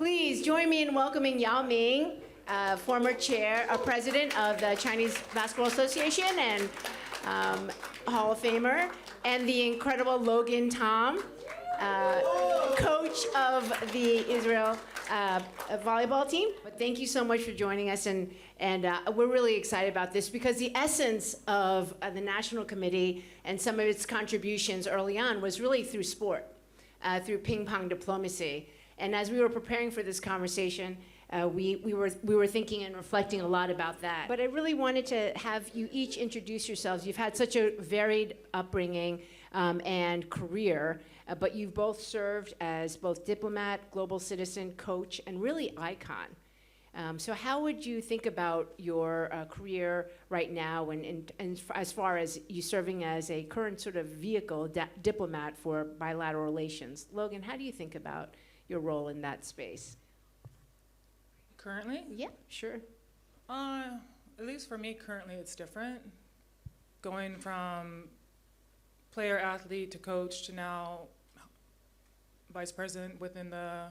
Please join me in welcoming Yao Ming, former president of the Chinese Basketball Association and Hall of Famer, and the incredible Logan Tom, coach of the Israel volleyball team. But thank you so much for joining us, and we're really excited about this because the essence of the National Committee and some of its contributions early on was really through sport, through ping pong diplomacy. And as we were preparing for this conversation, we were thinking and reflecting a lot about that. But I really wanted to have you each introduce yourselves. You've had such a varied upbringing and career, but you've both served as both diplomat, global citizen, coach, and really icon. So how would you think about your career right now and as far as you serving as a current sort of vehicle diplomat for bilateral relations? Logan, how do you think about your role in that space? Currently? Yeah, sure. At least for me, currently it's different. Going from player, athlete to coach to now vice president within the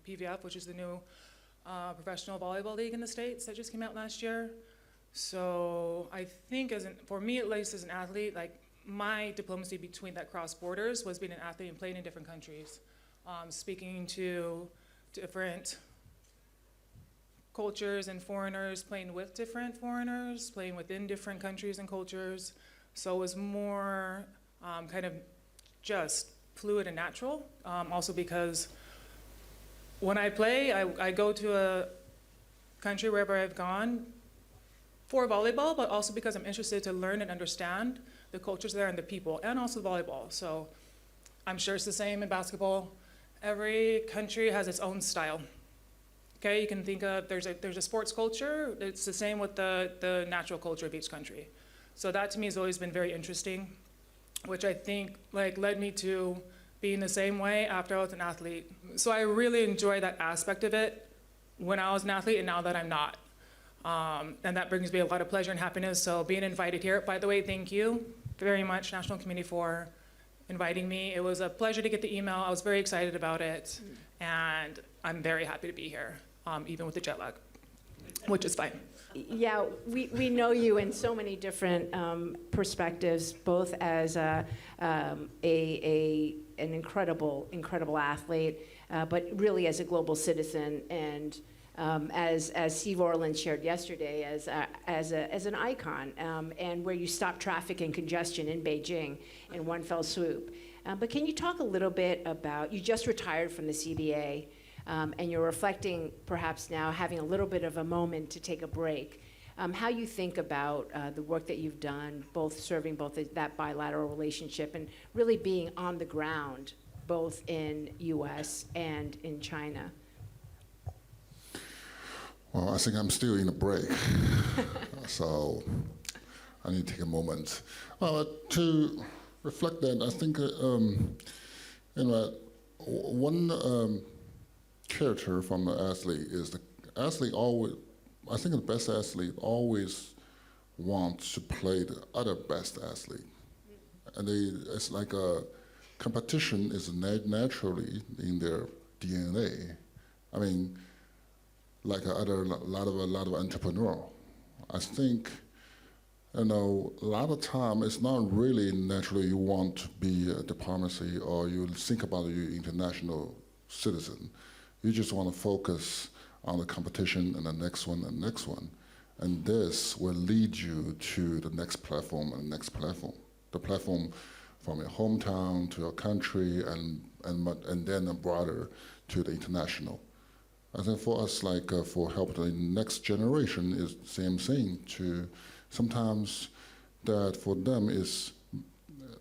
PVF, which is the new professional volleyball league in the States that just came out last year. So I think for me, at least as an athlete, like my diplomacy between that cross borders was being an athlete and playing in different countries. Speaking to different cultures and foreigners, playing with different foreigners, playing within different countries and cultures. So it was more kind of just fluid and natural. Also because when I play, I go to a country wherever I've gone for volleyball, but also because I'm interested to learn and understand the cultures there and the people, and also volleyball. So I'm sure it's the same in basketball. Every country has its own style. Okay, you can think of, there's a sports culture, it's the same with the natural culture of each country. So that to me has always been very interesting, which I think led me to being the same way after I was an athlete. So I really enjoy that aspect of it when I was an athlete and now that I'm not. And that brings me a lot of pleasure and happiness. So being invited here, by the way, thank you very much, National Committee, for inviting me. It was a pleasure to get the email. I was very excited about it. And I'm very happy to be here, even with the jet lag, which is fine. Yeah, we know you in so many different perspectives, both as an incredible athlete, but really as a global citizen, and as Steve Orland shared yesterday, as an icon, and where you stop traffic and congestion in Beijing in one fell swoop. But can you talk a little bit about, you just retired from the CBA, and you're reflecting perhaps now having a little bit of a moment to take a break, how you think about the work that you've done, serving both that bilateral relationship and really being on the ground, both in U.S. and in China? Well, I think I'm still in a break, so I need to take a moment. To reflect that, I think one character from the athlete is the athlete always, I think the best athlete always wants to play the other best athlete. And it's like a competition is naturally in their DNA. I mean, like a lot of entrepreneur. I think, a lot of time it's not really naturally you want to be a diplomacy or you think about your international citizen. You just want to focus on the competition and the next one and the next one. And this will lead you to the next platform and the next platform. The platform from your hometown to your country and then broader to the international. I think for us, for help the next generation is the same thing. Sometimes that for them is,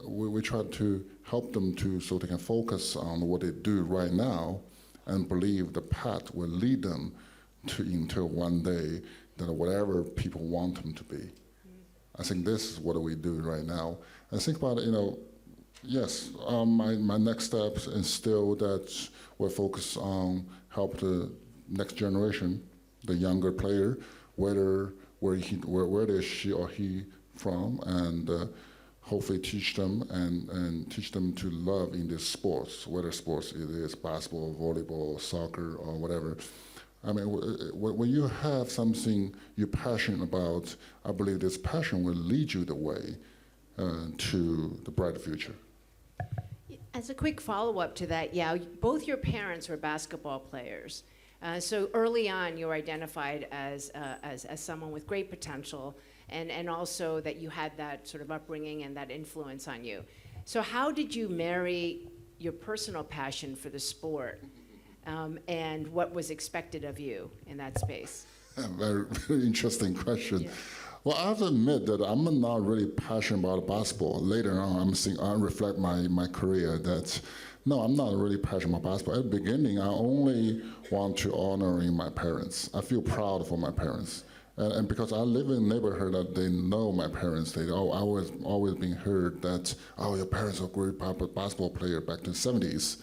we try to help them so they can focus on what they do right now and believe the path will lead them into one day that whatever people want them to be. I think this is what we do right now. And think about it, yes, my next steps is still that we're focused on help the next generation, the younger player, where is she or he from, and hopefully teach them and teach them to love in this sports, whether sports it is basketball, volleyball, soccer, or whatever. I mean, when you have something you're passionate about, I believe this passion will lead you the way to the bright future. As a quick follow-up to that, Yao, both your parents were basketball players. So early on, you were identified as someone with great potential, and also that you had that sort of upbringing and that influence on you. So how did you marry your personal passion for the sport and what was expected of you in that space? Very, very interesting question. Yeah. Well, I have to admit that I'm not really passionate about basketball. Later on, I reflect my career that, no, I'm not really passionate about basketball. At the beginning, I only want to honor my parents. I feel proud for my parents. And because I live in a neighborhood that they know my parents, I always been heard that, oh, your parents are a great basketball player back in the 70s.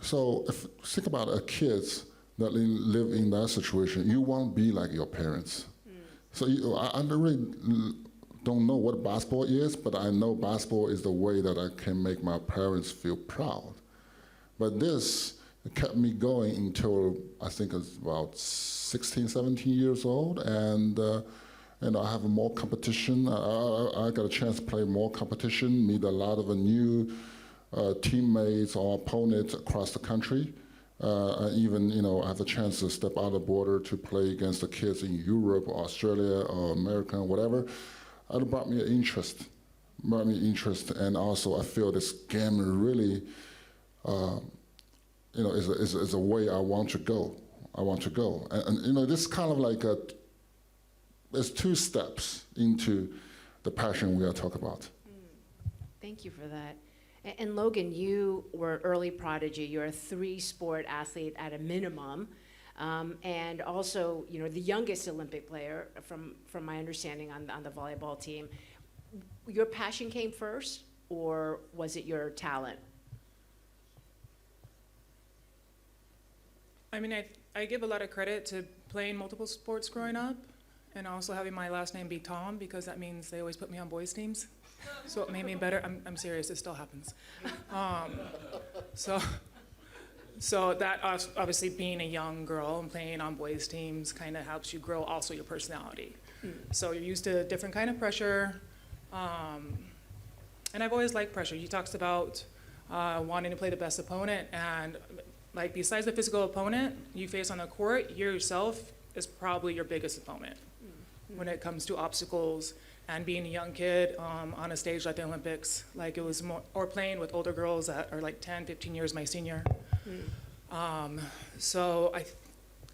So think about kids that live in that situation. You want to be like your parents. So I really don't know what basketball is, but I know basketball is the way that I can make my parents feel proud. But this kept me going until I think I was about 16, 17 years old, and I have more competition. I got a chance to play more competition, meet a lot of new teammates or opponents across the country. Even, I have the chance to step out of the border to play against the kids in Europe or Australia or America or whatever. It brought me interest, and also I feel this game really, is a way I want to go. And this kind of like there's two steps into the passion we are talking about. Thank you for that. And Logan, you were early prodigy. You're a 3-sport athlete at a minimum, and also, the youngest Olympic player from my understanding on the volleyball team. Your passion came first, or was it your talent? I mean, I give a lot of credit to playing multiple sports growing up, and also having my last name be Tom, because that means they always put me on boys' teams. So it made me better. I'm serious, it still happens. So that obviously being a young girl and playing on boys' teams kind of helps you grow also your personality. So you're used to a different kind of pressure. And I've always liked pressure. He talks about wanting to play the best opponent, and like besides the physical opponent you face on the court, yourself is probably your biggest opponent when it comes to obstacles. And being a young kid on a stage like the Olympics, like it was more, or playing with older girls that are like 10, 15 years my senior. So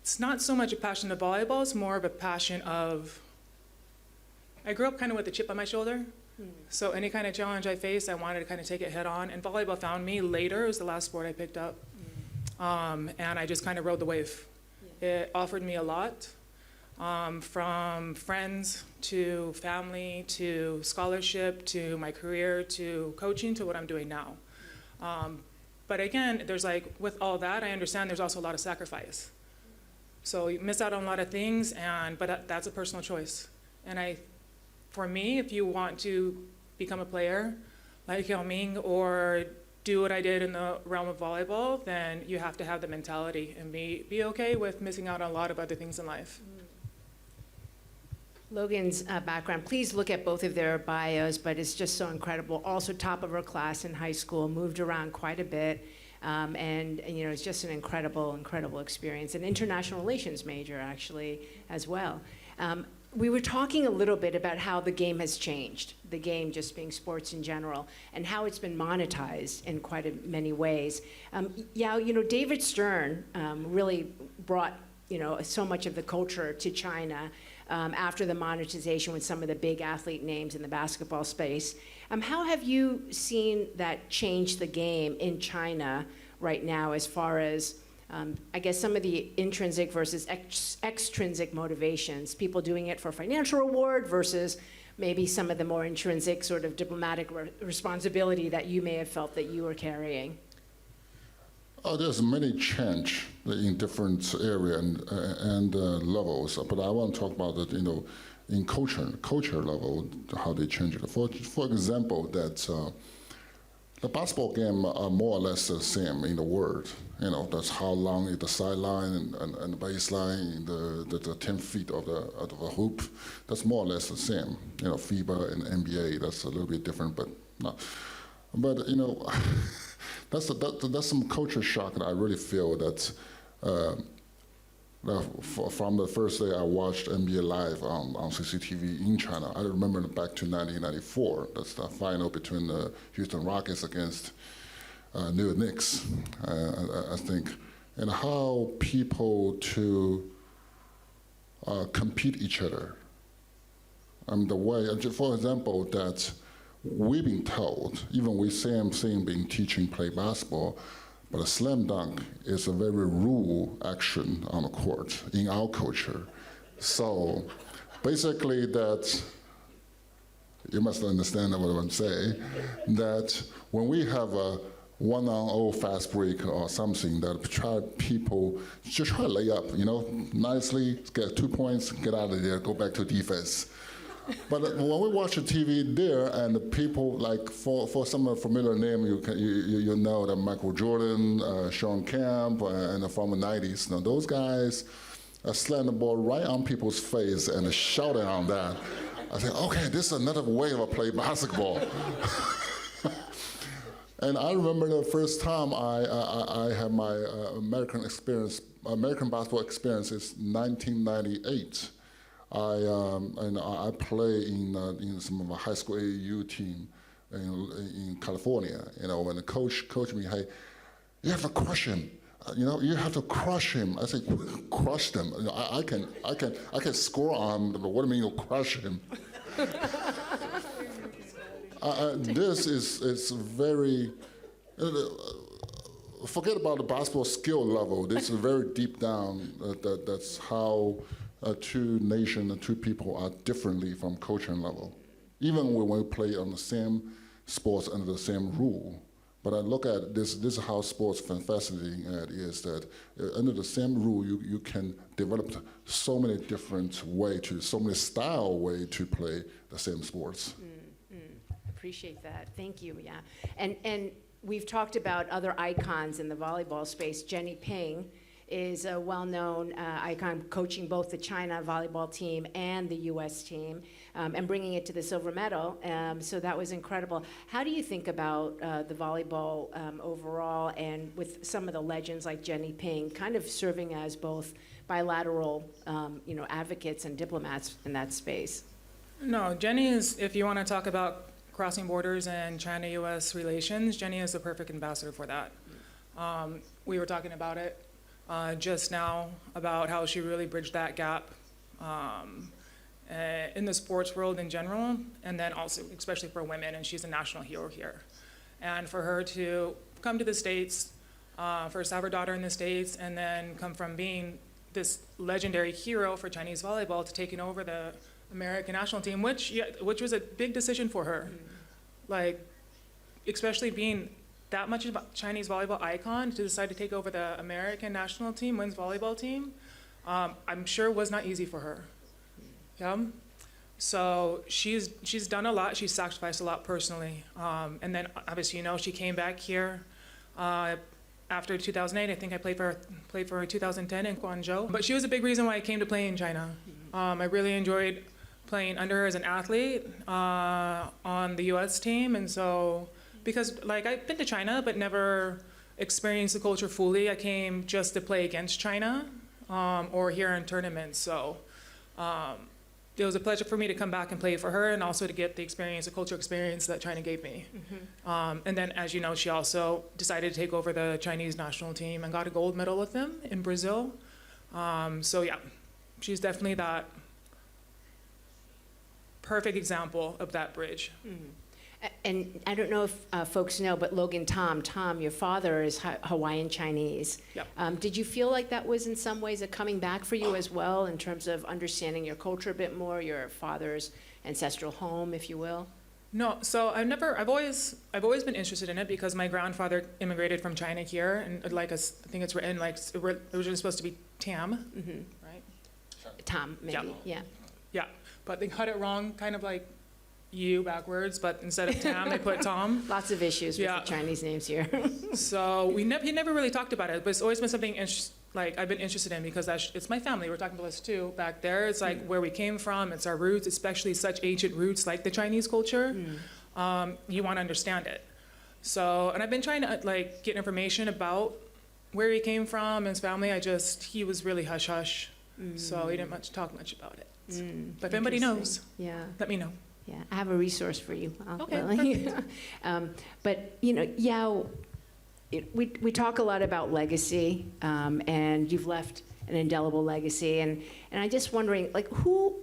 it's not so much a passion of volleyball, it's more of a passion of, I grew up kind of with a chip on my shoulder. So any kind of challenge I faced, I wanted to kind of take it head on. And volleyball found me later. It was the last sport I picked up. And I just kind of rode the wave. It offered me a lot. From friends to family to scholarship to my career to coaching to what I'm doing now. But again, there's like, with all that, I understand there's also a lot of sacrifice. So you miss out on a lot of things, but that's a personal choice. And for me, if you want to become a player like Yao Ming or do what I did in the realm of volleyball, then you have to have the mentality and be okay with missing out on a lot of other things in life. Logan's background, please look at both of their bios, but it's just so incredible. Also top of her class in high school, moved around quite a bit, and it's just an incredible experience. An international relations major, actually, as well. We were talking a little bit about how the game has changed, the game just being sports in general, and how it's been monetized in quite many ways. Yao, David Stern really brought so much of the culture to China after the monetization with some of the big athlete names in the basketball space. How have you seen that change the game in China right now as far as, I guess, some of the intrinsic versus extrinsic motivations, people doing it for financial reward versus maybe some of the more intrinsic sort of diplomatic responsibility that you may have felt that you were carrying? Oh, there's many change in different area and levels, but I want to talk about that. in culture level, how they change it. For example, that the basketball game are more or less the same in the world. You know, that's how long is the sideline and the baseline, the 10 feet of the hoop. That's more or less the same. You know, FIBA and NBA, that's a little bit different, but not. But you know, that's some culture shock that I really feel that. From the first day I watched NBA live on CCTV in China, I remember back to 1994. That's the final between the Houston Rockets against New York Knicks, I think, and how people to compete each other. The way, for example, that we've been told, even we same thing being teaching play basketball, but a slam dunk is a very rule action on the court in our culture. So basically that, you must understand what I'm saying, that when we have a 1-on-0 fast break or something, that people just try to lay up, you know, nicely, get 2 points, get out of there, go back to defense. But when we watch the TV there, and the people, like for some familiar name, you know that Michael Jordan, Sean Kemp, and from the 90s. Now those guys slam the ball right on people's face and shouting on that. I think, okay, this is another way of play basketball. And I remember the first time I had my American basketball experience is 1998. I play in some of a high school AAU team in California. You know, when the coach coached me, hey, you have to crush him. You know, you have to crush him. I say, crush them. You know, I can score on him, but what do you mean you crush him? This is very. Forget about the basketball skill level. This is very deep down. That's how. Two nations and two people are differently from coaching level. Even when we play on the same sports under the same rule. But I look at this is how sports fascinating is that under the same rule, you can develop so many different so many style way to play the same sports. Appreciate that, thank you, yeah. And we've talked about other icons in the volleyball space. Jenny Ping is a well-known icon, coaching both the China volleyball team and the U.S. team, and bringing it to the silver medal. So that was incredible. How do you think about the volleyball overall, and with some of the legends like Jenny Ping, kind of serving as both bilateral, advocates and diplomats in that space? No, Jenny is, if you want to talk about crossing borders and China-U.S. relations, Jenny is the perfect ambassador for that. We were talking about it just now, about how she really bridged that gap in the sports world in general, and then also especially for women, and she's a national hero here. And for her to come to the States, first have her daughter in the States, and then come from being this legendary hero for Chinese volleyball to taking over the American national team, which was a big decision for her. Like, especially being that much of a Chinese volleyball icon, to decide to take over the American national team, men's volleyball team, I'm sure was not easy for her. Yeah. So she's done a lot. She's sacrificed a lot personally. And then obviously, she came back here after 2008. I think I played for 2010 in Guangzhou. But she was a big reason why I came to play in China. I really enjoyed playing under her as an athlete on the U.S. team, and so. Because I've been to China, but never experienced the culture fully. I came just to play against China or here in tournaments. So it was a pleasure for me to come back and play for her, and also to get the culture experience that China gave me. And then, as you know, she also decided to take over the Chinese national team and got a gold medal with them in Brazil. So yeah, she's definitely that perfect example of that bridge. And I don't know if folks know, but Logan Tom, your father is Hawaiian Chinese. Yep. Did you feel like that was in some ways a coming back for you as well, in terms of understanding your culture a bit more, your father's ancestral home, if you will? No, so I've always been interested in it, because my grandfather immigrated from China here, and I think it's written originally supposed to be Tam, right? Tom, maybe, yeah. Yeah, but they got it wrong, kind of like you backwards, but instead of Tam, they put Tom. Lots of issues with Yeah. the Chinese names here. So he never really talked about it, but it's always been something like I've been interested in because it's my family. We're talking about this too back there. It's like where we came from. It's our roots, especially such ancient roots like the Chinese culture. You want to understand it. So, and I've been trying to like get information about where he came from, his family. He was really hush hush, so he didn't talk much about it. But if anybody knows, Yeah. let me know. Yeah, I have a resource for you. Okay, But, you know, Yao, we talk a lot about legacy, and you've left an indelible legacy. And I'm just wondering, like,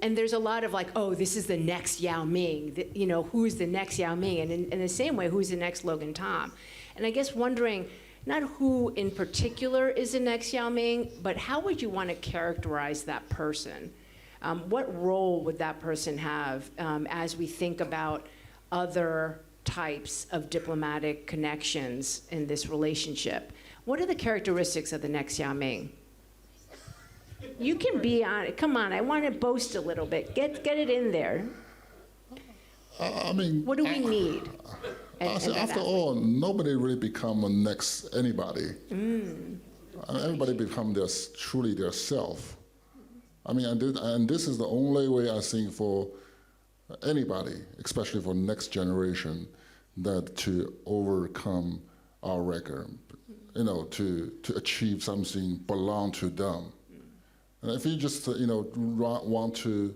and there's a lot of like, oh, this is the next Yao Ming, you know, who's the next Yao Ming? And in the same way, who's the next Logan Tom? And I guess wondering, not who in particular is the next Yao Ming, but how would you want to characterize that person? What role would that person have as we think about other types of diplomatic connections in this relationship? What are the characteristics of the next Yao Ming? You can be on it. Come on, I want to boast a little bit. Get it in there. I mean, What do we need? after all, nobody really become a next anybody. Everybody become truly their self. I mean, and this is the only way I think for anybody, especially for next generation, that to overcome our record, you know, to achieve something belong to them. And if you just, you know, want to,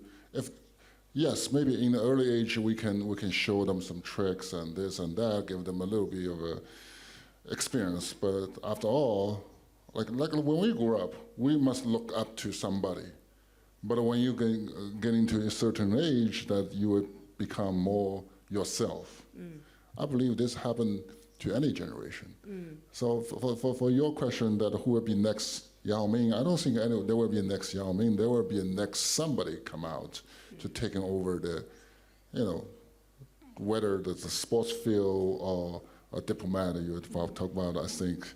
yes, maybe in the early age we can show them some tricks and this and that, give them a little bit of a experience. But after all, like when we grew up, we must look up to somebody. But when you get into a certain age, that you would become more yourself. I believe this happened to any generation. So for your question that who will be next Yao Ming, I don't think there will be a next Yao Ming. There will be a next somebody come out to taking over the, you know, whether the sports field or a diplomat you talk about, I think.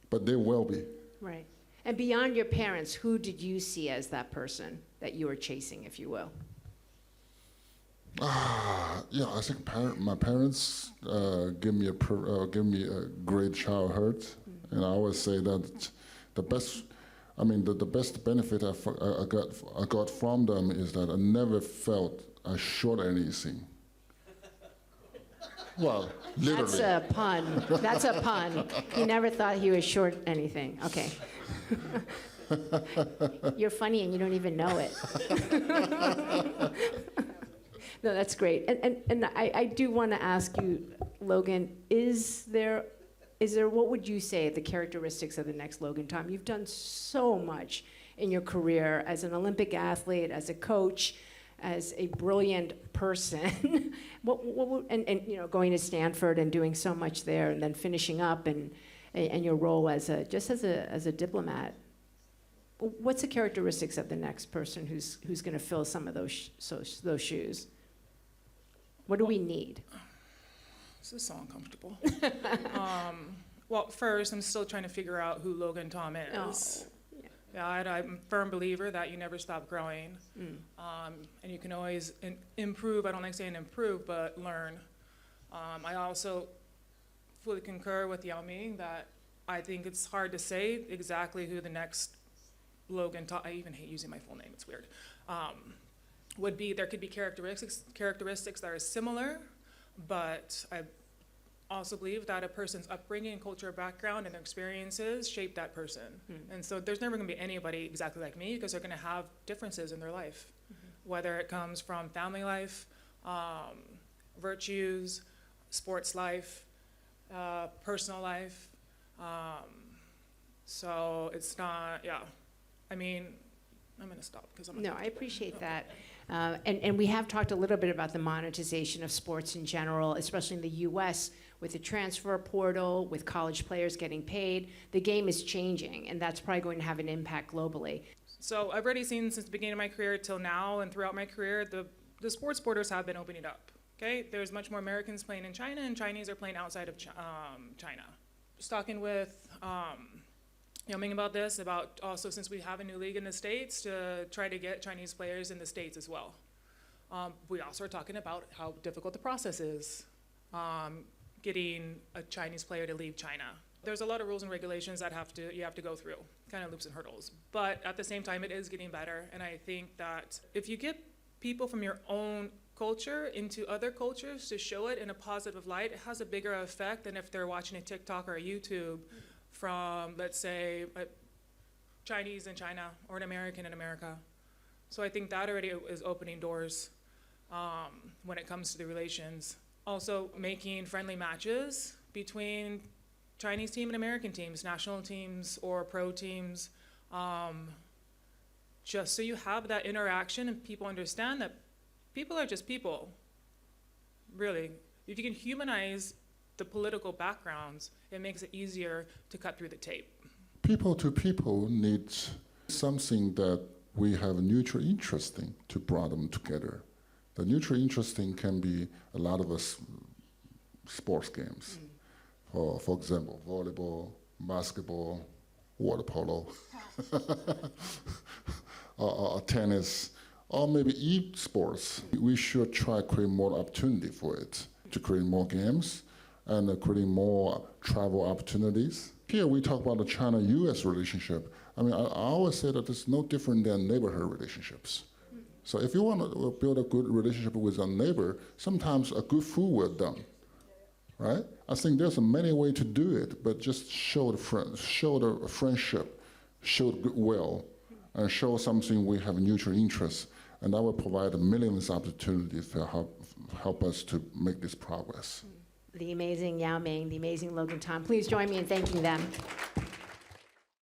But there will be. Right. And beyond your parents, who did you see as that person that you were chasing, if you will? Yeah, I think my parents give me a great childhood, and I always say that the best benefit I got from them is that I never felt I short anything. Well, literally. That's a pun. That's a pun. He never thought he was short anything. Okay. You're funny and you don't even know it. No, that's great. And I do want to ask you, Logan, is there, what would you say the characteristics of the next Logan Tom? You've done so much in your career as an Olympic athlete, as a coach, as a brilliant person. and you know, going to Stanford and doing so much there, and then finishing up and your role as a diplomat. What's the characteristics of the next person who's going to fill some of those shoes? What do we need? This is so uncomfortable. Well, first, I'm still trying to figure out who Logan Tom is. Oh, yeah. Yeah, I'm a firm believer that you never stop growing. And you can always improve. I don't like saying improve, but learn. I also fully concur with Yao Ming that I think it's hard to say exactly who the next Logan Tom, I even hate using my full name, it's weird, would be. There could be characteristics that are similar, but I also believe that a person's upbringing, culture, background, and experiences shape that person. And so there's never gonna be anybody exactly like me because they're gonna have differences in their life, whether it comes from family life, virtues, sports life, personal life. So it's not, yeah. I mean, I'm gonna stop because I'm. No, I appreciate that. And we have talked a little bit about the monetization of sports in general, especially in the U.S. with the transfer portal, with college players getting paid. The game is changing, and that's probably going to have an impact globally. So I've already seen since the beginning of my career till now and throughout my career, the sports borders have been opening up. Okay, there's much more Americans playing in China, and Chinese are playing outside of China. Just talking with Yao Ming about this, about also since we have a new league in the States, to try to get Chinese players in the States as well. We also are talking about how difficult the process is, getting a Chinese player to leave China. There's a lot of rules and regulations that you have to go through, kind of loops and hurdles. But at the same time, it is getting better. And I think that if you get people from your own culture into other cultures to show it in a positive light, it has a bigger effect than if they're watching a TikTok or a YouTube from, let's say, a Chinese in China or an American in America. So I think that already is opening doors when it comes to the relations. Also making friendly matches between Chinese team and American teams, national teams or pro teams, just so you have that interaction and people understand that people are just people, really. If you can humanize the political backgrounds, it makes it easier to cut through the tape. People to people need something that we have mutual interest in to bring them together. The mutual interest in can be a lot of us sports games. For example, volleyball, basketball, water polo, or tennis, or maybe e-sports. We should try to create more opportunity for it, to create more games and creating more travel opportunities. Here we talk about the China-U.S. relationship. I mean, I always say that it's no different than neighborhood relationships. So if you want to build a good relationship with a neighbor, sometimes a good food will done, right? I think there's many ways to do it, but just show the friendship, show the goodwill, and show something we have mutual interest, and that will provide millions of opportunities to help us to make this progress. The amazing Yao Ming, the amazing Logan Tom. Please join me in thanking them.